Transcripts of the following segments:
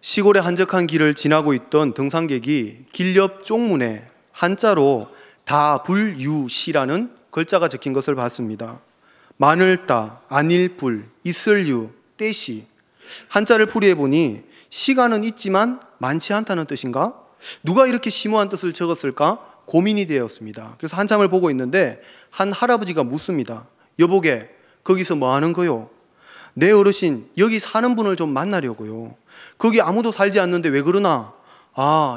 시골의 한적한 길을 지나고 있던 등산객이 길 옆 쪽문에 한자로 다불유시라는 글자가 적힌 것을 봤습니다. 마늘따, 안일불, 있을유, 떼시. 한자를 풀이해 보니 시간은 있지만 많지 않다는 뜻인가? 누가 이렇게 심오한 뜻을 적었을까? 고민이 되었습니다. 그래서 한참을 보고 있는데 한 할아버지가 묻습니다. 여보게, 거기서 뭐 하는 거요? 내 어르신, 여기 사는 분을 좀 만나려고요. 거기 아무도 살지 않는데 왜 그러나?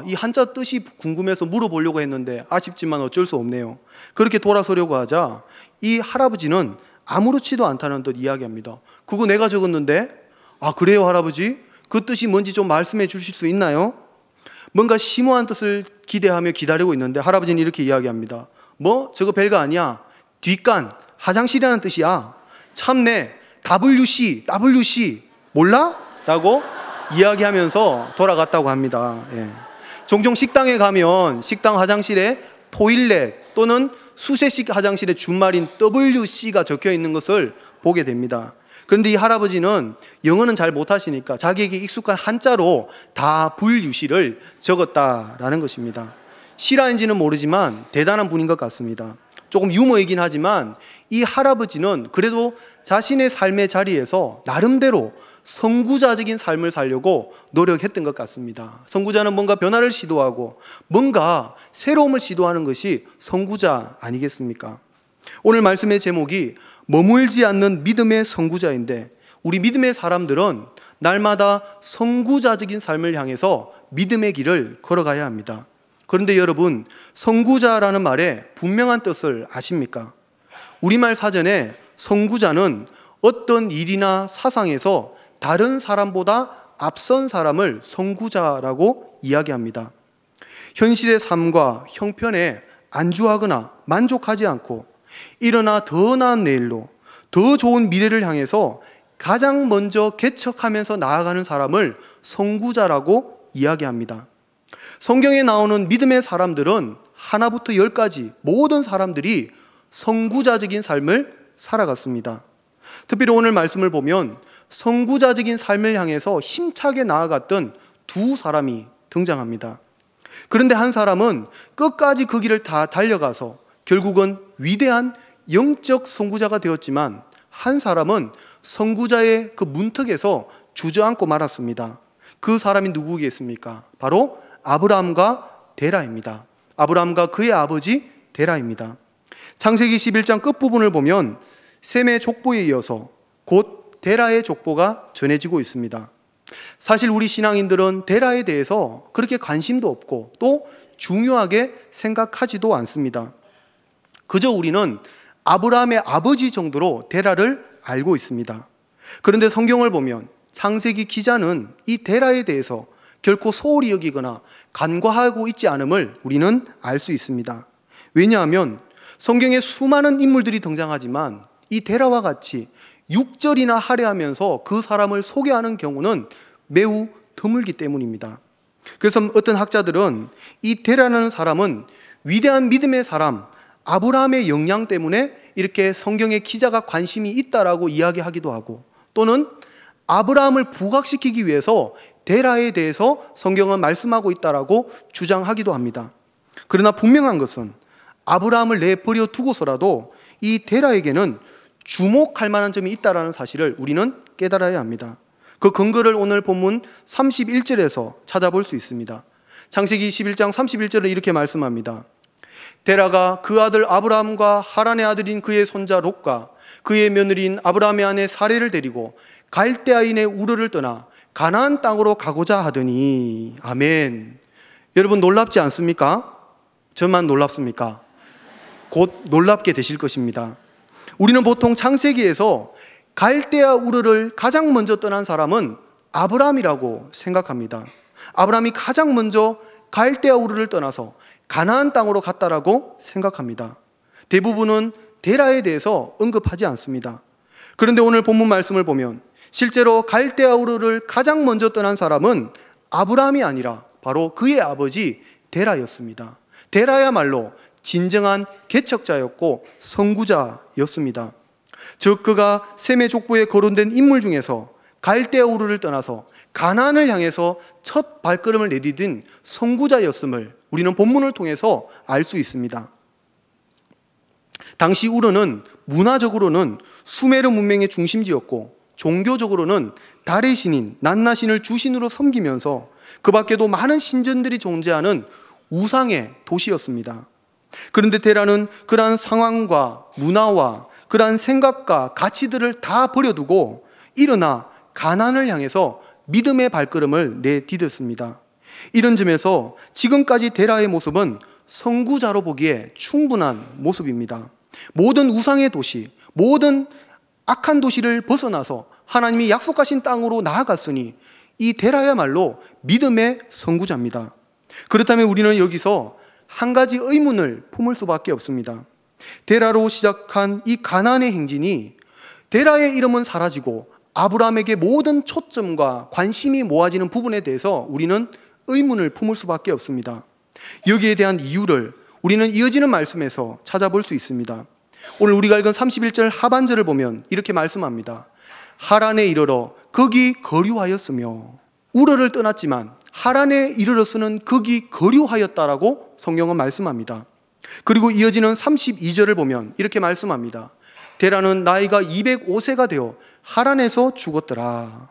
이 한자 뜻이 궁금해서 물어보려고 했는데 아쉽지만 어쩔 수 없네요. 그렇게 돌아서려고 하자 이 할아버지는 아무렇지도 않다는 듯 이야기합니다. 그거 내가 적었는데? 그래요 할아버지? 그 뜻이 뭔지 좀 말씀해 주실 수 있나요? 뭔가 심오한 뜻을 기대하며 기다리고 있는데 할아버지는 이렇게 이야기합니다. 뭐? 저거 별거 아니야. 뒷간, 화장실이라는 뜻이야. 참네, WC 몰라? 라고 이야기하면서 돌아갔다고 합니다. 종종 식당에 가면 식당 화장실에 토일렛 또는 수세식 화장실의 준말인 WC가 적혀 있는 것을 보게 됩니다. 그런데 이 할아버지는 영어는 잘 못하시니까 자기에게 익숙한 한자로 다불유시를 적었다라는 것입니다. 실화인지는 모르지만 대단한 분인 것 같습니다. 조금 유머이긴 하지만 이 할아버지는 그래도 자신의 삶의 자리에서 나름대로 선구자적인 삶을 살려고 노력했던 것 같습니다. 선구자는 뭔가 변화를 시도하고 뭔가 새로움을 시도하는 것이 선구자 아니겠습니까? 오늘 말씀의 제목이 머물지 않는 믿음의 선구자인데 우리 믿음의 사람들은 날마다 선구자적인 삶을 향해서 믿음의 길을 걸어가야 합니다. 그런데 여러분, 선구자라는 말의 분명한 뜻을 아십니까? 우리말 사전에 선구자는 어떤 일이나 사상에서 다른 사람보다 앞선 사람을 선구자라고 이야기합니다. 현실의 삶과 형편에 안주하거나 만족하지 않고 일어나 더 나은 내일로 더 좋은 미래를 향해서 가장 먼저 개척하면서 나아가는 사람을 선구자라고 이야기합니다. 성경에 나오는 믿음의 사람들은 하나부터 열까지 모든 사람들이 선구자적인 삶을 살아갔습니다. 특별히 오늘 말씀을 보면 선구자적인 삶을 향해서 힘차게 나아갔던 두 사람이 등장합니다. 그런데 한 사람은 끝까지 그 길을 다 달려가서 결국은 위대한 영적 선구자가 되었지만 한 사람은 선구자의 그 문턱에서 주저앉고 말았습니다. 그 사람이 누구겠습니까? 바로 아브라함과 데라입니다. 아브라함과 그의 아버지 데라입니다. 창세기 11장 끝부분을 보면 셈의 족보에 이어서 곧 데라의 족보가 전해지고 있습니다. 사실 우리 신앙인들은 데라에 대해서 그렇게 관심도 없고 또 중요하게 생각하지도 않습니다. 그저 우리는 아브라함의 아버지 정도로 데라를 알고 있습니다. 그런데 성경을 보면 창세기 기자는 이 데라에 대해서 결코 소홀히 여기거나 간과하고 있지 않음을 우리는 알 수 있습니다. 왜냐하면 성경에 수많은 인물들이 등장하지만 이 데라와 같이 6절이나 할애하면서 그 사람을 소개하는 경우는 매우 드물기 때문입니다. 그래서 어떤 학자들은 이 데라라는 사람은 위대한 믿음의 사람 아브라함의 영향 때문에 이렇게 성경의 기자가 관심이 있다라고 이야기하기도 하고 또는 아브라함을 부각시키기 위해서 데라에 대해서 성경은 말씀하고 있다라고 주장하기도 합니다. 그러나 분명한 것은 아브라함을 내버려 두고서라도 이 데라에게는 주목할 만한 점이 있다는 사실을 우리는 깨달아야 합니다. 그 근거를 오늘 본문 31절에서 찾아볼 수 있습니다. 창세기 21장 31절에 이렇게 말씀합니다. 데라가 그 아들 아브라함과 하란의 아들인 그의 손자 롯과 그의 며느리인 아브라함의 아내 사레를 데리고 갈대아인의 우르를 떠나 가나안 땅으로 가고자 하더니. 아멘. 여러분 놀랍지 않습니까? 저만 놀랍습니까? 곧 놀랍게 되실 것입니다. 우리는 보통 창세기에서 갈대아 우르를 가장 먼저 떠난 사람은 아브라함이라고 생각합니다. 아브라함이 가장 먼저 갈대아 우르를 떠나서 가나안 땅으로 갔다라고 생각합니다. 대부분은 데라에 대해서 언급하지 않습니다. 그런데 오늘 본문 말씀을 보면 실제로 갈대아 우르를 가장 먼저 떠난 사람은 아브라함이 아니라 바로 그의 아버지 데라였습니다. 데라야말로 진정한 개척자였고 선구자였습니다. 즉 그가 셈의 족보에 거론된 인물 중에서 갈대아 우르를 떠나서 가나안을 향해서 첫 발걸음을 내디딘 선구자였음을 우리는 본문을 통해서 알 수 있습니다. 당시 우르는 문화적으로는 수메르 문명의 중심지였고 종교적으로는 달의 신인 낫나신을 주신으로 섬기면서 그 밖에도 많은 신전들이 존재하는 우상의 도시였습니다. 그런데 데라는 그러한 상황과 문화와 그러한 생각과 가치들을 다 버려두고 일어나 가나안을 향해서 믿음의 발걸음을 내디뎠습니다. 이런 점에서 지금까지 데라의 모습은 선구자로 보기에 충분한 모습입니다. 모든 우상의 도시, 모든 악한 도시를 벗어나서 하나님이 약속하신 땅으로 나아갔으니 이 데라야말로 믿음의 선구자입니다. 그렇다면 우리는 여기서 한 가지 의문을 품을 수밖에 없습니다. 데라로 시작한 이 가나안의 행진이 데라의 이름은 사라지고 아브라함에게 모든 초점과 관심이 모아지는 부분에 대해서 우리는 의문을 품을 수밖에 없습니다. 여기에 대한 이유를 우리는 이어지는 말씀에서 찾아볼 수 있습니다. 오늘 우리가 읽은 31절 하반절을 보면 이렇게 말씀합니다. 하란에 이르러 거기 거류하였으며, 우르를 떠났지만 하란에 이르러서는 거기 거류하였다라고 성경은 말씀합니다. 그리고 이어지는 32절을 보면 이렇게 말씀합니다. 데라는 나이가 205세가 되어 하란에서 죽었더라.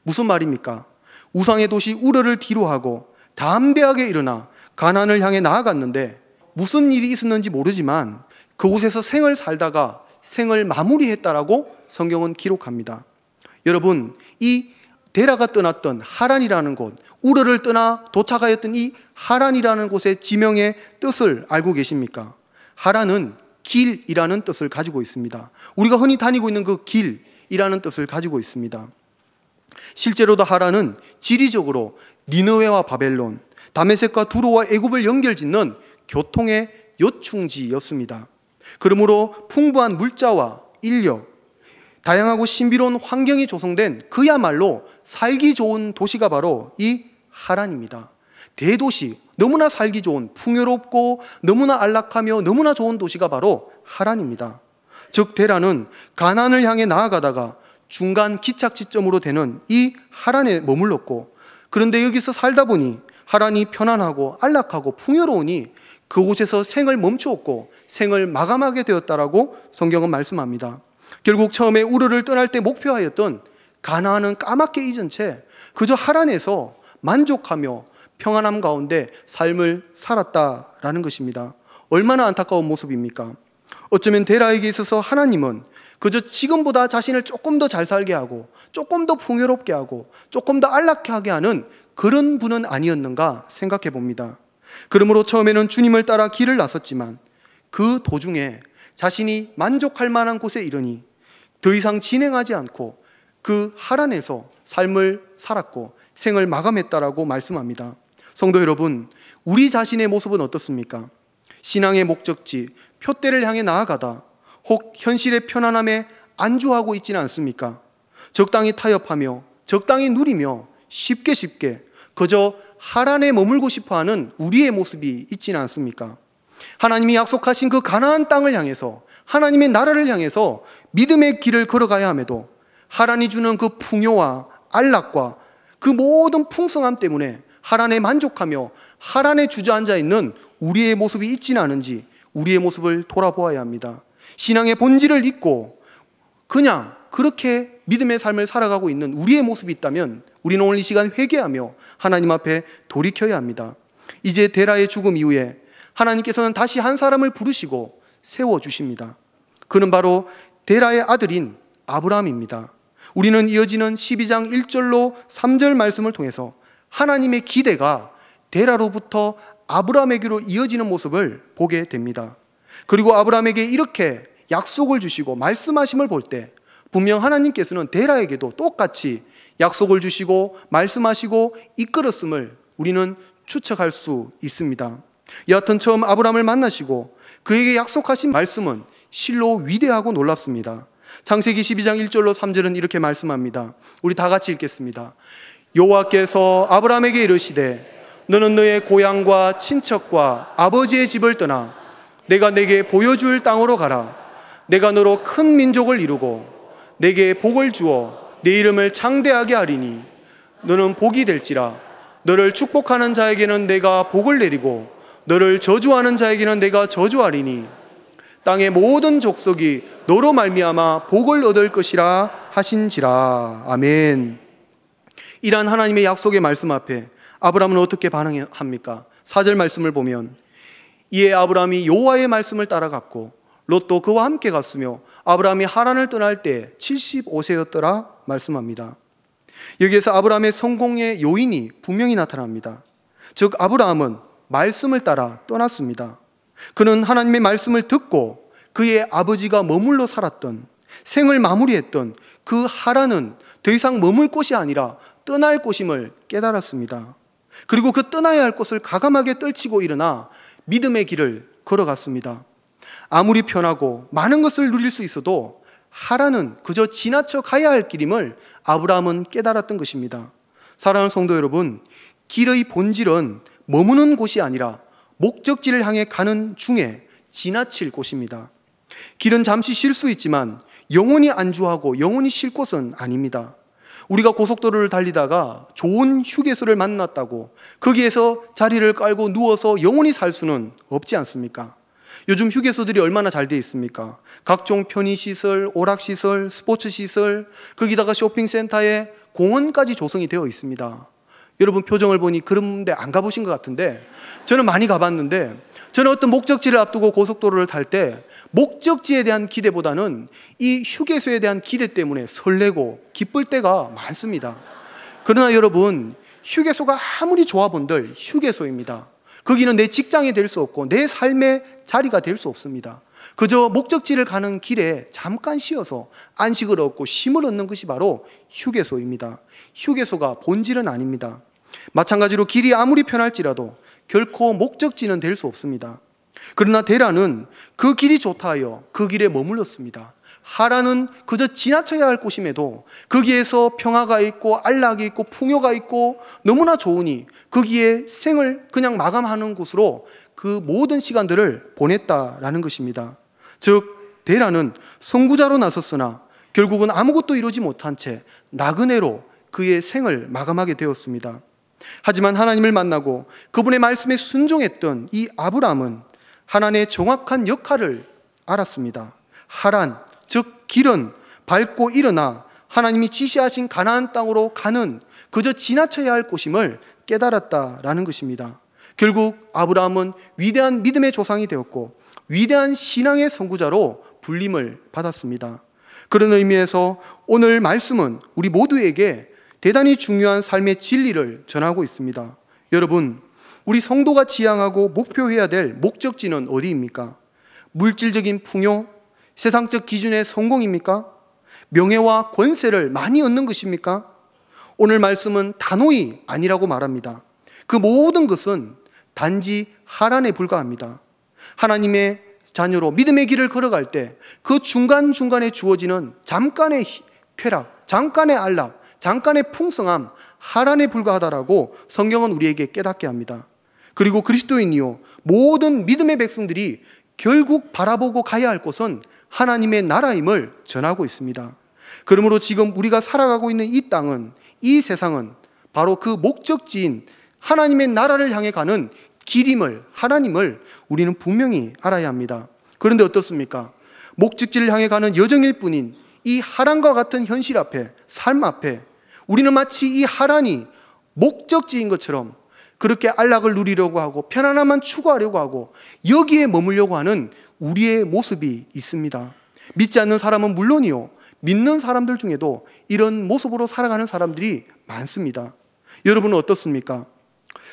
무슨 말입니까? 우상의 도시 우르를 뒤로하고 담대하게 일어나 가나안을 향해 나아갔는데 무슨 일이 있었는지 모르지만 그곳에서 생을 살다가 생을 마무리했다라고 성경은 기록합니다. 여러분, 이 데라가 떠났던 하란이라는 곳, 우르를 떠나 도착하였던 이 하란이라는 곳의 지명의 뜻을 알고 계십니까? 하란은 길이라는 뜻을 가지고 있습니다. 우리가 흔히 다니고 있는 그 길이라는 뜻을 가지고 있습니다. 실제로도 하란은 지리적으로 니느웨와 바벨론, 다메섹과 두로와 애굽을 연결짓는 교통의 요충지였습니다. 그러므로 풍부한 물자와 인력, 다양하고 신비로운 환경이 조성된 그야말로 살기 좋은 도시가 바로 이 하란입니다. 대도시, 너무나 살기 좋은, 풍요롭고 너무나 안락하며 너무나 좋은 도시가 바로 하란입니다. 즉 데라는 가나안을 향해 나아가다가 중간 기착지점으로 되는 이 하란에 머물렀고, 그런데 여기서 살다 보니 하란이 편안하고 안락하고 풍요로우니 그곳에서 생을 멈추었고 생을 마감하게 되었다라고 성경은 말씀합니다. 결국 처음에 우르를 떠날 때 목표하였던 가나안은 까맣게 잊은 채 그저 하란에서 만족하며 평안함 가운데 삶을 살았다라는 것입니다. 얼마나 안타까운 모습입니까? 어쩌면 데라에게 있어서 하나님은 그저 지금보다 자신을 조금 더 잘 살게 하고 조금 더 풍요롭게 하고 조금 더 안락하게 하는 그런 분은 아니었는가 생각해 봅니다. 그러므로 처음에는 주님을 따라 길을 나섰지만 그 도중에 자신이 만족할 만한 곳에 이르니 더 이상 진행하지 않고 그 하란에서 삶을 살았고 생을 마감했다라고 말씀합니다. 성도 여러분, 우리 자신의 모습은 어떻습니까? 신앙의 목적지, 표대를 향해 나아가다 혹 현실의 편안함에 안주하고 있지는 않습니까? 적당히 타협하며 적당히 누리며 쉽게 그저 하란에 머물고 싶어하는 우리의 모습이 있지는 않습니까? 하나님이 약속하신 그 가나안 땅을 향해서, 하나님의 나라를 향해서 믿음의 길을 걸어가야 함에도 하란이 주는 그 풍요와 안락과 그 모든 풍성함 때문에 하란에 만족하며 하란에 주저앉아 있는 우리의 모습이 있지는 않은지 우리의 모습을 돌아보아야 합니다. 신앙의 본질을 잊고 그냥 그렇게 믿음의 삶을 살아가고 있는 우리의 모습이 있다면 우리는 오늘 이 시간 회개하며 하나님 앞에 돌이켜야 합니다. 이제 데라의 죽음 이후에 하나님께서는 다시 한 사람을 부르시고 세워주십니다. 그는 바로 데라의 아들인 아브라함입니다. 우리는 이어지는 12장 1절로 3절 말씀을 통해서 하나님의 기대가 데라로부터 아브라함에게로 이어지는 모습을 보게 됩니다. 그리고 아브라함에게 이렇게 약속을 주시고 말씀하심을 볼 때 분명 하나님께서는 데라에게도 똑같이 약속을 주시고 말씀하시고 이끌었음을 우리는 추측할 수 있습니다. 여하튼 처음 아브라함을 만나시고 그에게 약속하신 말씀은 실로 위대하고 놀랍습니다. 창세기 12장 1절로 3절은 이렇게 말씀합니다. 우리 다 같이 읽겠습니다. 여호와께서 아브라함에게 이르시되 너는 너의 고향과 친척과 아버지의 집을 떠나 내가 내게 보여줄 땅으로 가라. 내가 너로 큰 민족을 이루고 내게 복을 주어 내 이름을 창대하게 하리니 너는 복이 될지라. 너를 축복하는 자에게는 내가 복을 내리고 너를 저주하는 자에게는 내가 저주하리니 땅의 모든 족속이 너로 말미암아 복을 얻을 것이라 하신지라. 아멘. 이러한 하나님의 약속의 말씀 앞에 아브라함은 어떻게 반응합니까? 4절 말씀을 보면 이에 아브라함이 여호와의 말씀을 따라갔고 롯도 그와 함께 갔으며 아브라함이 하란을 떠날 때 75세였더라 말씀합니다. 여기에서 아브라함의 성공의 요인이 분명히 나타납니다. 즉 아브라함은 말씀을 따라 떠났습니다. 그는 하나님의 말씀을 듣고 그의 아버지가 머물러 살았던, 생을 마무리했던 그 하란은 더 이상 머물 곳이 아니라 떠날 곳임을 깨달았습니다. 그리고 그 떠나야 할 곳을 가감하게 떨치고 일어나 믿음의 길을 걸어갔습니다. 아무리 편하고 많은 것을 누릴 수 있어도 하란은 그저 지나쳐 가야 할 길임을 아브라함은 깨달았던 것입니다. 사랑하는 성도 여러분, 길의 본질은 머무는 곳이 아니라 목적지를 향해 가는 중에 지나칠 곳입니다. 길은 잠시 쉴 수 있지만 영원히 안주하고 영원히 쉴 곳은 아닙니다. 우리가 고속도로를 달리다가 좋은 휴게소를 만났다고 거기에서 자리를 깔고 누워서 영원히 살 수는 없지 않습니까? 요즘 휴게소들이 얼마나 잘 되어 있습니까? 각종 편의시설, 오락시설, 스포츠시설, 거기다가 쇼핑센터에 공원까지 조성이 되어 있습니다. 여러분 표정을 보니 그런 데 안 가보신 것 같은데 저는 많이 가봤는데, 저는 어떤 목적지를 앞두고 고속도로를 탈 때 목적지에 대한 기대보다는 이 휴게소에 대한 기대 때문에 설레고 기쁠 때가 많습니다. 그러나 여러분, 휴게소가 아무리 좋아 본들 휴게소입니다. 거기는 내 직장이 될 수 없고 내 삶의 자리가 될 수 없습니다. 그저 목적지를 가는 길에 잠깐 쉬어서 안식을 얻고 쉼을 얻는 것이 바로 휴게소입니다. 휴게소가 본질은 아닙니다. 마찬가지로 길이 아무리 편할지라도 결코 목적지는 될 수 없습니다. 그러나 데라는 그 길이 좋다 하여 그 길에 머물렀습니다. 하란은 그저 지나쳐야 할 곳임에도 거기에서 평화가 있고 안락이 있고 풍요가 있고 너무나 좋으니 거기에 생을 그냥 마감하는 곳으로 그 모든 시간들을 보냈다라는 것입니다. 즉 데라는 선구자로 나섰으나 결국은 아무것도 이루지 못한 채 나그네로 그의 생을 마감하게 되었습니다. 하지만 하나님을 만나고 그분의 말씀에 순종했던 이 아브라함은 하나님의 정확한 역할을 알았습니다. 하란, 즉 길은 밟고 일어나 하나님이 지시하신 가나안 땅으로 가는 그저 지나쳐야 할 곳임을 깨달았다라는 것입니다. 결국 아브라함은 위대한 믿음의 조상이 되었고 위대한 신앙의 선구자로 불림을 받았습니다. 그런 의미에서 오늘 말씀은 우리 모두에게 대단히 중요한 삶의 진리를 전하고 있습니다. 여러분, 우리 성도가 지향하고 목표해야 될 목적지는 어디입니까? 물질적인 풍요, 세상적 기준의 성공입니까? 명예와 권세를 많이 얻는 것입니까? 오늘 말씀은 단호히 아니라고 말합니다. 그 모든 것은 단지 하란에 불과합니다. 하나님의 자녀로 믿음의 길을 걸어갈 때 그 중간중간에 주어지는 잠깐의 쾌락, 잠깐의 안락, 잠깐의 풍성함, 하란에 불과하다라고 성경은 우리에게 깨닫게 합니다. 그리고 그리스도인이요 모든 믿음의 백성들이 결국 바라보고 가야 할 곳은 하나님의 나라임을 전하고 있습니다. 그러므로 지금 우리가 살아가고 있는 이 땅은, 이 세상은 바로 그 목적지인 하나님의 나라를 향해 가는 길임을, 하나님을 우리는 분명히 알아야 합니다. 그런데 어떻습니까? 목적지를 향해 가는 여정일 뿐인 이 하란과 같은 현실 앞에, 삶 앞에 우리는 마치 이 하란이 목적지인 것처럼 그렇게 안락을 누리려고 하고 편안함만 추구하려고 하고 여기에 머물려고 하는 우리의 모습이 있습니다. 믿지 않는 사람은 물론이요, 믿는 사람들 중에도 이런 모습으로 살아가는 사람들이 많습니다. 여러분은 어떻습니까?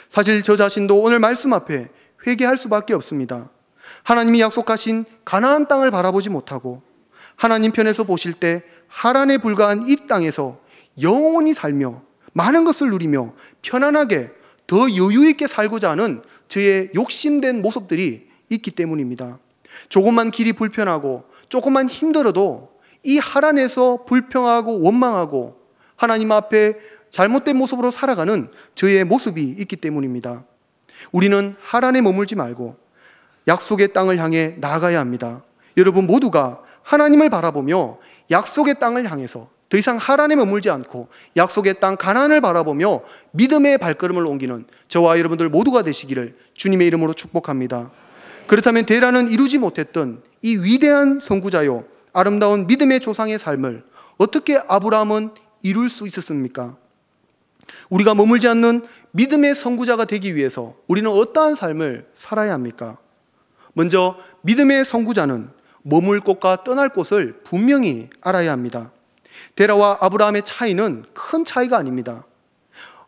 사실 저 자신도 오늘 말씀 앞에 회개할 수밖에 없습니다. 하나님이 약속하신 가나안 땅을 바라보지 못하고 하나님 편에서 보실 때 하란에 불과한 이 땅에서 영원히 살며 많은 것을 누리며 편안하게 더 여유 있게 살고자 하는 저의 욕심된 모습들이 있기 때문입니다. 조금만 길이 불편하고 조금만 힘들어도 이 하란에서 불평하고 원망하고 하나님 앞에 잘못된 모습으로 살아가는 저의 모습이 있기 때문입니다. 우리는 하란에 머물지 말고 약속의 땅을 향해 나아가야 합니다. 여러분 모두가 하나님을 바라보며 약속의 땅을 향해서 더 이상 하란에 머물지 않고 약속의 땅 가나안을 바라보며 믿음의 발걸음을 옮기는 저와 여러분들 모두가 되시기를 주님의 이름으로 축복합니다. 그렇다면 데라는 이루지 못했던 이 위대한 선구자요 아름다운 믿음의 조상의 삶을 어떻게 아브라함은 이룰 수 있었습니까? 우리가 머물지 않는 믿음의 선구자가 되기 위해서 우리는 어떠한 삶을 살아야 합니까? 먼저 믿음의 선구자는 머물 곳과 떠날 곳을 분명히 알아야 합니다. 데라와 아브라함의 차이는 큰 차이가 아닙니다.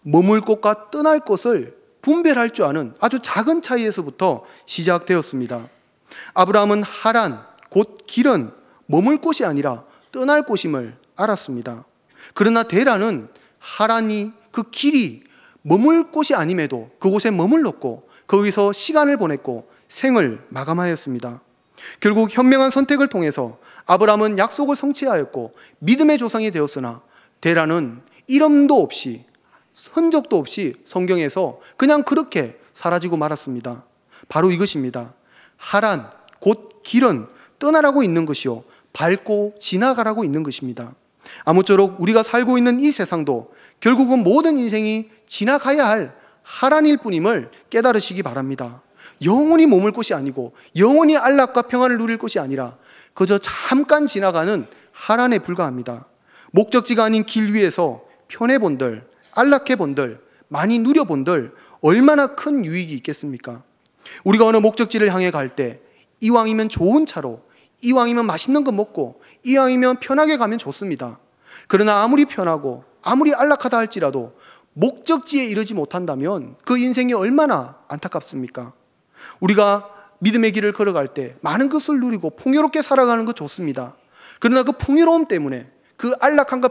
머물 곳과 떠날 곳을 분별할 줄 아는 아주 작은 차이에서부터 시작되었습니다. 아브라함은 하란, 곧 길은 머물 곳이 아니라 떠날 곳임을 알았습니다. 그러나 데라는 하란이 그 길이 머물 곳이 아님에도 그곳에 머물렀고 거기서 시간을 보냈고 생을 마감하였습니다. 결국 현명한 선택을 통해서 아브라함은 약속을 성취하였고 믿음의 조상이 되었으나 데라는 이름도 없이 흔적도 없이 성경에서 그냥 그렇게 사라지고 말았습니다. 바로 이것입니다. 하란, 곧 길은 떠나라고 있는 것이요 밟고 지나가라고 있는 것입니다. 아무쪼록 우리가 살고 있는 이 세상도 결국은 모든 인생이 지나가야 할 하란일 뿐임을 깨달으시기 바랍니다. 영원히 머물 곳이 아니고 영원히 안락과 평안을 누릴 것이 아니라 그저 잠깐 지나가는 하란에 불과합니다. 목적지가 아닌 길 위에서 편해본들, 안락해본들, 많이 누려본들 얼마나 큰 유익이 있겠습니까? 우리가 어느 목적지를 향해 갈 때 이왕이면 좋은 차로, 이왕이면 맛있는 거 먹고, 이왕이면 편하게 가면 좋습니다. 그러나 아무리 편하고 아무리 안락하다 할지라도 목적지에 이르지 못한다면 그 인생이 얼마나 안타깝습니까? 우리가 믿음의 길을 걸어갈 때 많은 것을 누리고 풍요롭게 살아가는 것 좋습니다. 그러나 그 풍요로움 때문에, 그 안락함과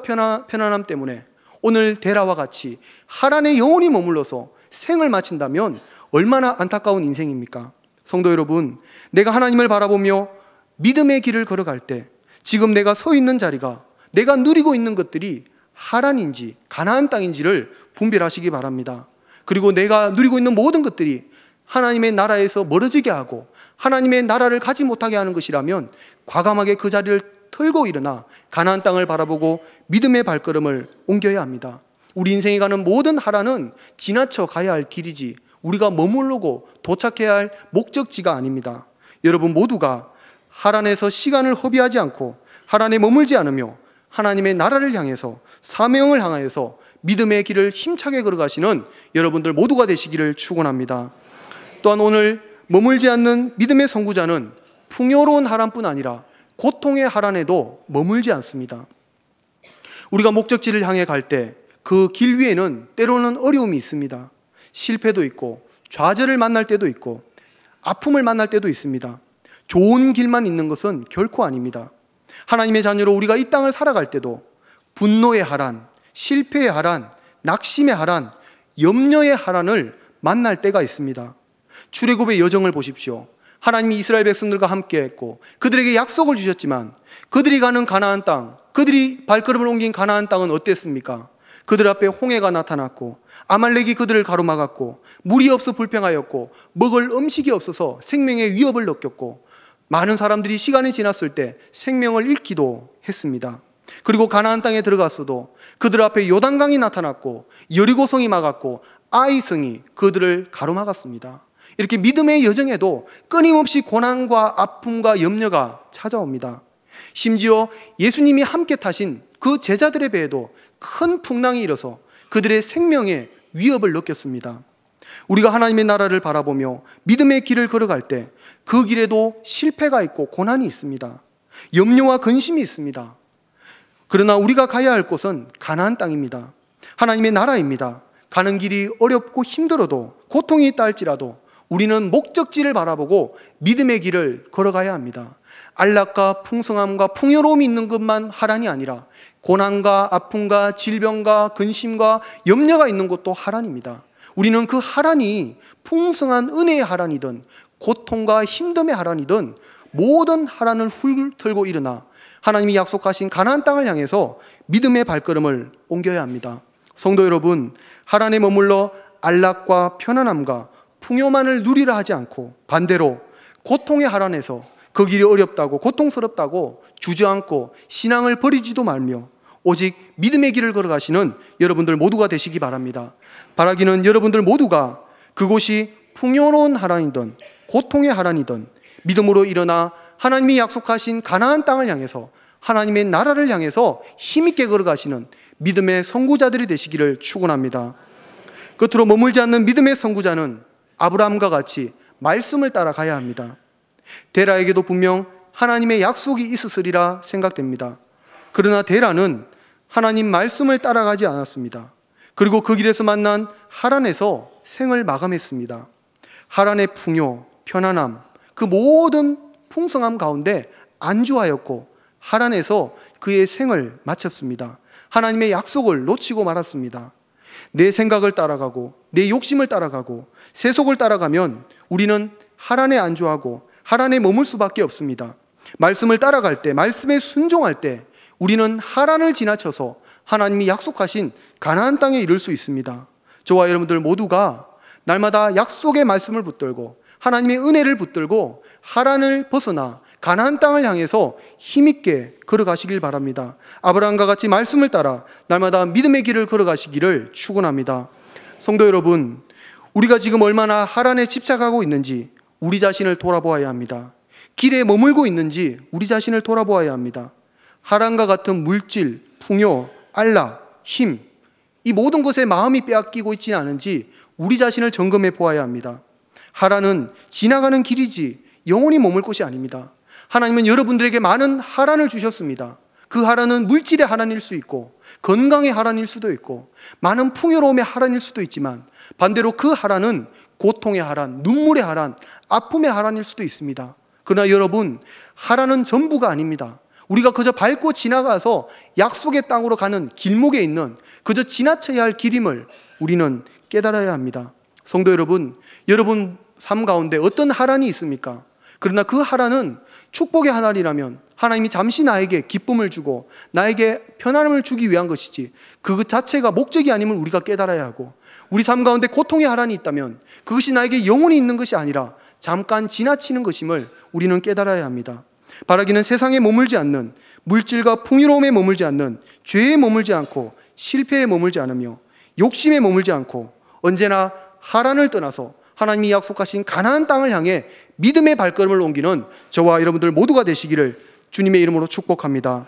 편안함 때문에 오늘 데라와 같이 하란에 영원히 머물러서 생을 마친다면 얼마나 안타까운 인생입니까? 성도 여러분, 내가 하나님을 바라보며 믿음의 길을 걸어갈 때 지금 내가 서 있는 자리가, 내가 누리고 있는 것들이 하란인지 가나안 땅인지를 분별하시기 바랍니다. 그리고 내가 누리고 있는 모든 것들이 하나님의 나라에서 멀어지게 하고 하나님의 나라를 가지 못하게 하는 것이라면 과감하게 그 자리를 털고 일어나 가나안 땅을 바라보고 믿음의 발걸음을 옮겨야 합니다. 우리 인생이 가는 모든 하란은 지나쳐 가야 할 길이지 우리가 머무르고 도착해야 할 목적지가 아닙니다. 여러분 모두가 하란에서 시간을 허비하지 않고 하란에 머물지 않으며 하나님의 나라를 향해서 사명을 향하여서 믿음의 길을 힘차게 걸어가시는 여러분들 모두가 되시기를 축원합니다. 또한 오늘 머물지 않는 믿음의 선구자는 풍요로운 하란뿐 아니라 고통의 하란에도 머물지 않습니다. 우리가 목적지를 향해 갈 때 그 길 위에는 때로는 어려움이 있습니다. 실패도 있고 좌절을 만날 때도 있고 아픔을 만날 때도 있습니다. 좋은 길만 있는 것은 결코 아닙니다. 하나님의 자녀로 우리가 이 땅을 살아갈 때도 분노의 하란, 실패의 하란, 낙심의 하란, 염려의 하란을 만날 때가 있습니다. 출애굽의 여정을 보십시오. 하나님이 이스라엘 백성들과 함께 했고 그들에게 약속을 주셨지만 그들이 가는 가나안 땅, 그들이 발걸음을 옮긴 가나안 땅은 어땠습니까? 그들 앞에 홍해가 나타났고 아말렉이 그들을 가로막았고 물이 없어 불평하였고 먹을 음식이 없어서 생명의 위협을 느꼈고 많은 사람들이 시간이 지났을 때 생명을 잃기도 했습니다. 그리고 가나안 땅에 들어갔어도 그들 앞에 요단강이 나타났고 여리고성이 막았고 아이성이 그들을 가로막았습니다. 이렇게 믿음의 여정에도 끊임없이 고난과 아픔과 염려가 찾아옵니다. 심지어 예수님이 함께 타신 그 제자들의 배에도 큰 풍랑이 일어서 그들의 생명에 위협을 느꼈습니다. 우리가 하나님의 나라를 바라보며 믿음의 길을 걸어갈 때 그 길에도 실패가 있고 고난이 있습니다. 염려와 근심이 있습니다. 그러나 우리가 가야 할 곳은 가나안 땅입니다. 하나님의 나라입니다. 가는 길이 어렵고 힘들어도 고통이 있다 할지라도 우리는 목적지를 바라보고 믿음의 길을 걸어가야 합니다. 안락과 풍성함과 풍요로움이 있는 것만 하란이 아니라 고난과 아픔과 질병과 근심과 염려가 있는 것도 하란입니다. 우리는 그 하란이 풍성한 은혜의 하란이든 고통과 힘듦의 하란이든 모든 하란을 훌틀고 일어나 하나님이 약속하신 가나안 땅을 향해서 믿음의 발걸음을 옮겨야 합니다. 성도 여러분, 하란에 머물러 안락과 편안함과 풍요만을 누리라 하지 않고 반대로 고통의 하란에서 그 길이 어렵다고 고통스럽다고 주저앉고 신앙을 버리지도 말며 오직 믿음의 길을 걸어가시는 여러분들 모두가 되시기 바랍니다. 바라기는 여러분들 모두가 그곳이 풍요로운 하란이든 고통의 하란이든 믿음으로 일어나 하나님이 약속하신 가나안 땅을 향해서 하나님의 나라를 향해서 힘있게 걸어가시는 믿음의 선구자들이 되시기를 축원합니다. 끝으로 머물지 않는 믿음의 선구자는 아브라함과 같이 말씀을 따라가야 합니다. 데라에게도 분명 하나님의 약속이 있었으리라 생각됩니다. 그러나 데라는 하나님 말씀을 따라가지 않았습니다. 그리고 그 길에서 만난 하란에서 생을 마감했습니다. 하란의 풍요, 편안함, 그 모든 풍성함 가운데 안주하였고 하란에서 그의 생을 마쳤습니다. 하나님의 약속을 놓치고 말았습니다. 내 생각을 따라가고 내 욕심을 따라가고 세속을 따라가면 우리는 하란에 안주하고 하란에 머물 수밖에 없습니다. 말씀을 따라갈 때, 말씀에 순종할 때 우리는 하란을 지나쳐서 하나님이 약속하신 가나안 땅에 이를 수 있습니다. 저와 여러분들 모두가 날마다 약속의 말씀을 붙들고 하나님의 은혜를 붙들고 하란을 벗어나 가나안 땅을 향해서 힘있게 걸어가시길 바랍니다. 아브라함과 같이 말씀을 따라 날마다 믿음의 길을 걸어가시기를 축원합니다. 성도 여러분, 우리가 지금 얼마나 하란에 집착하고 있는지 우리 자신을 돌아보아야 합니다. 길에 머물고 있는지 우리 자신을 돌아보아야 합니다. 하란과 같은 물질, 풍요, 안락, 힘, 이 모든 것에 마음이 빼앗기고 있지는 않은지 우리 자신을 점검해 보아야 합니다. 하란은 지나가는 길이지 영원히 머물 곳이 아닙니다. 하나님은 여러분들에게 많은 하란을 주셨습니다. 그 하란은 물질의 하란일 수 있고 건강의 하란일 수도 있고 많은 풍요로움의 하란일 수도 있지만 반대로 그 하란은 고통의 하란, 눈물의 하란, 아픔의 하란일 수도 있습니다. 그러나 여러분, 하란은 전부가 아닙니다. 우리가 그저 밟고 지나가서 약속의 땅으로 가는 길목에 있는 그저 지나쳐야 할 길임을 우리는 깨달아야 합니다. 성도 여러분, 여러분 삶 가운데 어떤 하란이 있습니까? 그러나 그 하란은 축복의 하란이라면 하나님이 잠시 나에게 기쁨을 주고 나에게 편안함을 주기 위한 것이지 그 자체가 목적이 아님을 우리가 깨달아야 하고, 우리 삶 가운데 고통의 하란이 있다면 그것이 나에게 영원히 있는 것이 아니라 잠깐 지나치는 것임을 우리는 깨달아야 합니다. 바라기는 세상에 머물지 않는, 물질과 풍요로움에 머물지 않는, 죄에 머물지 않고 실패에 머물지 않으며 욕심에 머물지 않고 언제나 하란을 떠나서 하나님이 약속하신 가나안 땅을 향해 믿음의 발걸음을 옮기는 저와 여러분들 모두가 되시기를 주님의 이름으로 축복합니다.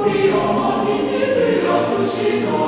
우리 어머님이 들려주시던